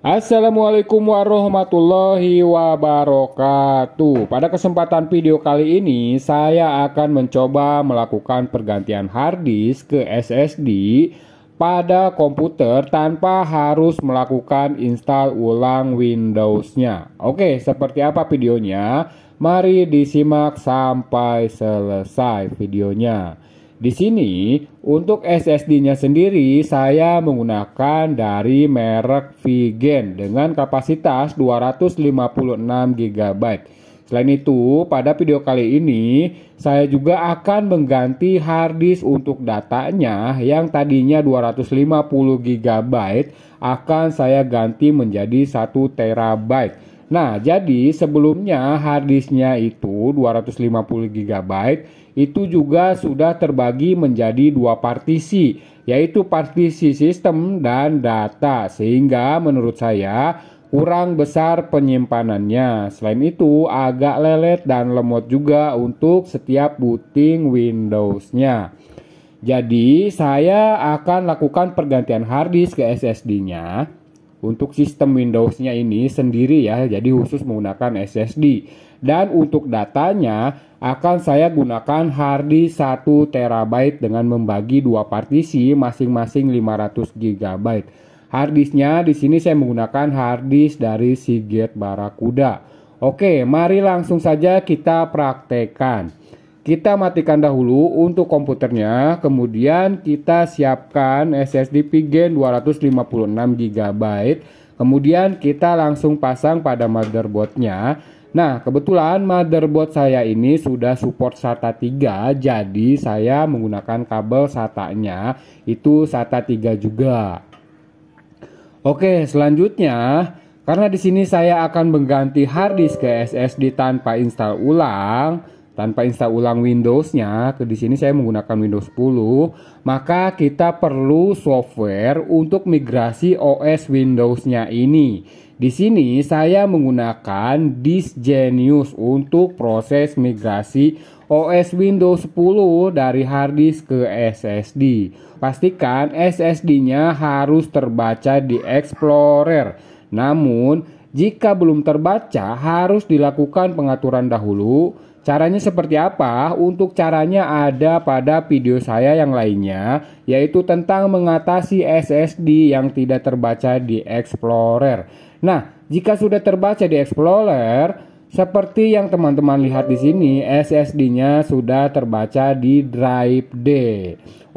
Assalamualaikum warahmatullahi wabarakatuh. Pada kesempatan video kali ini saya akan mencoba melakukan pergantian hard disk ke SSD pada komputer tanpa harus melakukan install ulang Windows-nya. Oke, seperti apa videonya? Mari disimak sampai selesai videonya. Di sini untuk SSD-nya sendiri saya menggunakan dari merek Vigen dengan kapasitas 256 GB. Selain itu, pada video kali ini saya juga akan mengganti hard disk untuk datanya yang tadinya 250 GB akan saya ganti menjadi 1 TB. Nah, jadi sebelumnya hard disknya itu 250 GB itu juga sudah terbagi menjadi dua partisi, yaitu partisi sistem dan data, sehingga menurut saya kurang besar penyimpanannya. Selain itu agak lelet dan lemot juga untuk setiap booting Windows-nya. Jadi saya akan lakukan pergantian hard disk ke SSD-nya. Untuk sistem Windows-nya ini sendiri ya, jadi khusus menggunakan SSD. Dan untuk datanya akan saya gunakan hard disk 1 TB dengan membagi dua partisi masing-masing 500 GB. Hard disknya di sini saya menggunakan hard disk dari Seagate Barracuda. Oke, mari langsung saja kita praktekkan. Kita matikan dahulu untuk komputernya, kemudian kita siapkan SSD Vigen 256 GB. Kemudian kita langsung pasang pada motherboardnya. Nah, kebetulan motherboard saya ini sudah support SATA 3, jadi saya menggunakan kabel SATA-nya itu SATA 3 juga. Oke, selanjutnya karena di sini saya akan mengganti hard disk ke SSD tanpa install ulang Windows-nya. Di sini saya menggunakan Windows 10, maka kita perlu software untuk migrasi OS Windows-nya ini. Di sini saya menggunakan Disk Genius untuk proses migrasi OS Windows 10 dari hard disk ke SSD. Pastikan SSD-nya harus terbaca di Explorer. Namun, jika belum terbaca harus dilakukan pengaturan dahulu. Caranya seperti apa? Untuk caranya ada pada video saya yang lainnya, yaitu tentang mengatasi SSD yang tidak terbaca di Explorer. Nah, jika sudah terbaca di Explorer, seperti yang teman-teman lihat di sini, SSD-nya sudah terbaca di drive D.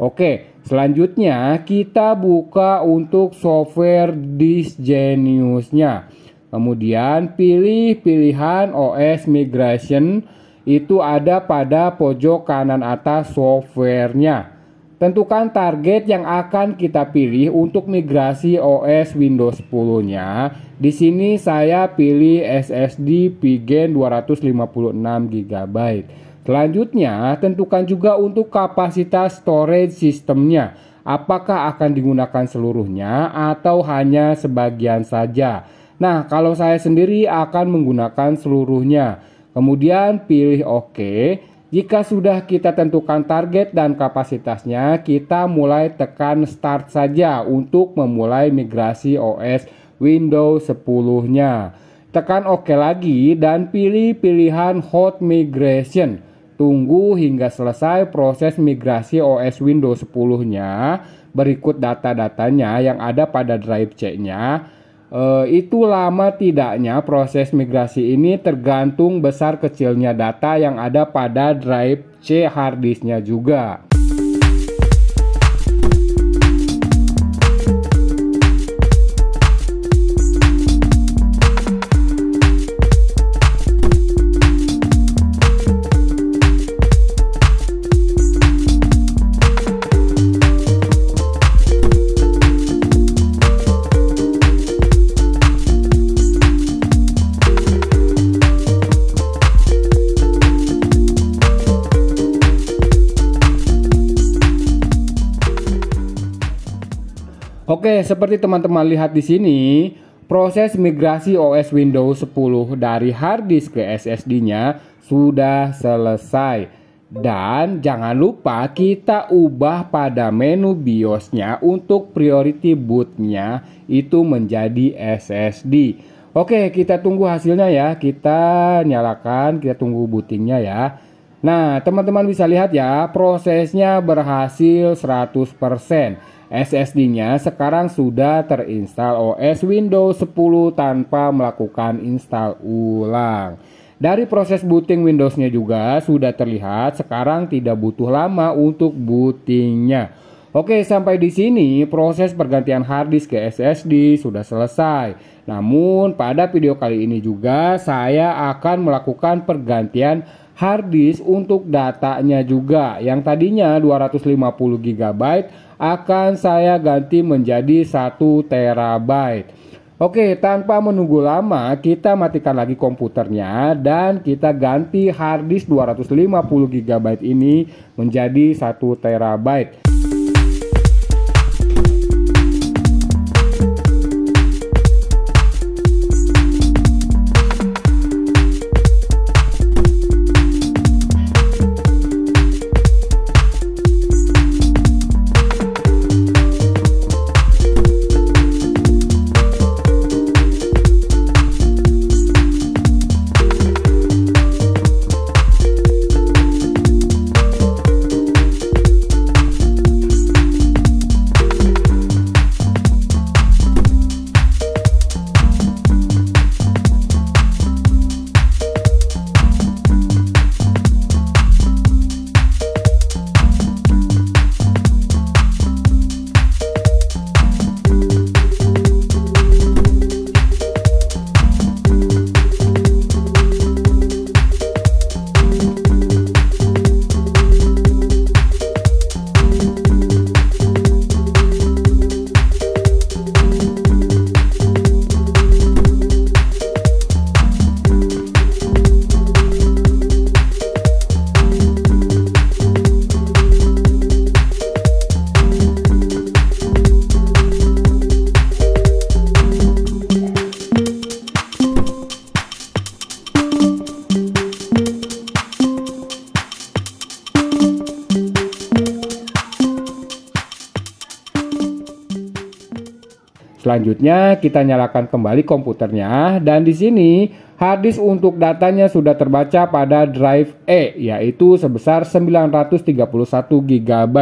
Oke, selanjutnya kita buka untuk software Disk Genius-nya. Kemudian pilih pilihan OS Migration. Itu ada pada pojok kanan atas softwarenya. Tentukan target yang akan kita pilih untuk migrasi OS Windows 10-nya. Di sini saya pilih SSD Vigen 256 GB. Selanjutnya, tentukan juga untuk kapasitas storage sistemnya. Apakah akan digunakan seluruhnya atau hanya sebagian saja? Nah, kalau saya sendiri akan menggunakan seluruhnya. Kemudian pilih OK. Jika sudah kita tentukan target dan kapasitasnya, kita mulai tekan start saja untuk memulai migrasi OS Windows 10-nya. Tekan OK lagi dan pilih pilihan Hot Migration. Tunggu hingga selesai proses migrasi OS Windows 10-nya. Berikut data-datanya yang ada pada drive C-nya. Itu lama tidaknya proses migrasi ini tergantung besar kecilnya data yang ada pada drive C hard disknya juga. Oke, seperti teman-teman lihat di sini, proses migrasi OS Windows 10 dari hard disk ke SSD-nya sudah selesai. Dan jangan lupa kita ubah pada menu BIOS-nya untuk priority bootnya itu menjadi SSD. Oke, kita tunggu hasilnya ya. Kita nyalakan, kita tunggu bootingnya ya. Nah, teman-teman bisa lihat ya, prosesnya berhasil 100%. SSD-nya sekarang sudah terinstall OS Windows 10 tanpa melakukan install ulang. Dari proses booting Windows-nya juga sudah terlihat sekarang tidak butuh lama untuk bootingnya. Oke, sampai di sini proses pergantian harddisk ke SSD sudah selesai. Namun pada video kali ini juga saya akan melakukan pergantian harddisk untuk datanya juga. Yang tadinya 250 GB akan saya ganti menjadi 1 TB. Oke, tanpa menunggu lama kita matikan lagi komputernya dan kita ganti harddisk 250 GB ini menjadi 1 TB. Selanjutnya kita nyalakan kembali komputernya dan di sini harddisk untuk datanya sudah terbaca pada drive E yaitu sebesar 931 GB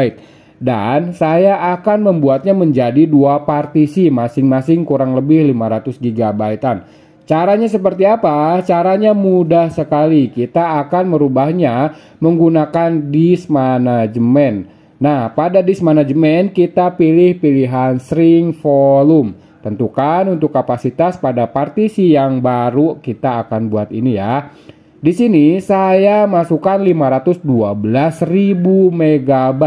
dan saya akan membuatnya menjadi 2 partisi masing-masing kurang lebih 500 GB-an. Caranya seperti apa? Caranya mudah sekali. Kita akan merubahnya menggunakan disk management. Nah, pada disk management kita pilih pilihan shrink volume. Tentukan untuk kapasitas pada partisi yang baru kita akan buat ini ya. Di sini saya masukkan 512.000 MB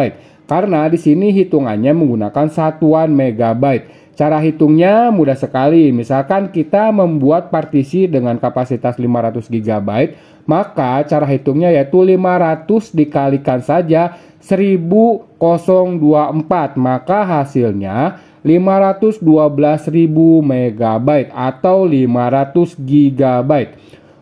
karena di sini hitungannya menggunakan satuan megabyte. Cara hitungnya mudah sekali. Misalkan kita membuat partisi dengan kapasitas 500 GB, maka cara hitungnya yaitu 500 dikalikan saja 1024, maka hasilnya 512.000 MB atau 500 GB.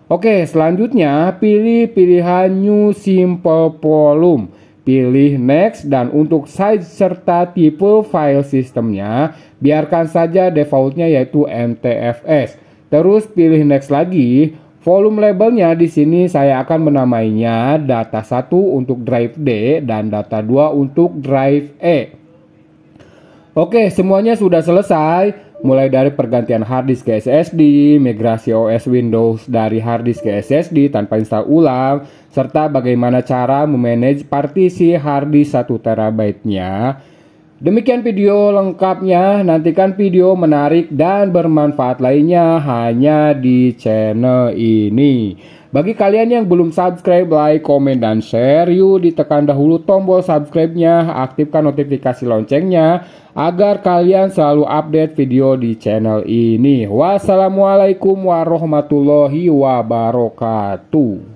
Oke, selanjutnya pilih pilihan New Simple Volume. Pilih Next dan untuk size serta tipe file sistemnya biarkan saja defaultnya yaitu NTFS. Terus pilih Next lagi. Volume labelnya di sini saya akan menamainya data 1 untuk drive D dan data 2 untuk drive E. Oke, semuanya sudah selesai. Mulai dari pergantian harddisk ke SSD, migrasi OS Windows dari harddisk ke SSD tanpa install ulang, serta bagaimana cara memanage partisi harddisk 1 TB-nya. Demikian video lengkapnya, nantikan video menarik dan bermanfaat lainnya hanya di channel ini. Bagi kalian yang belum subscribe, like, komen, dan share, yuk ditekan dahulu tombol subscribe-nya, aktifkan notifikasi loncengnya, agar kalian selalu update video di channel ini. Wassalamualaikum warahmatullahi wabarakatuh.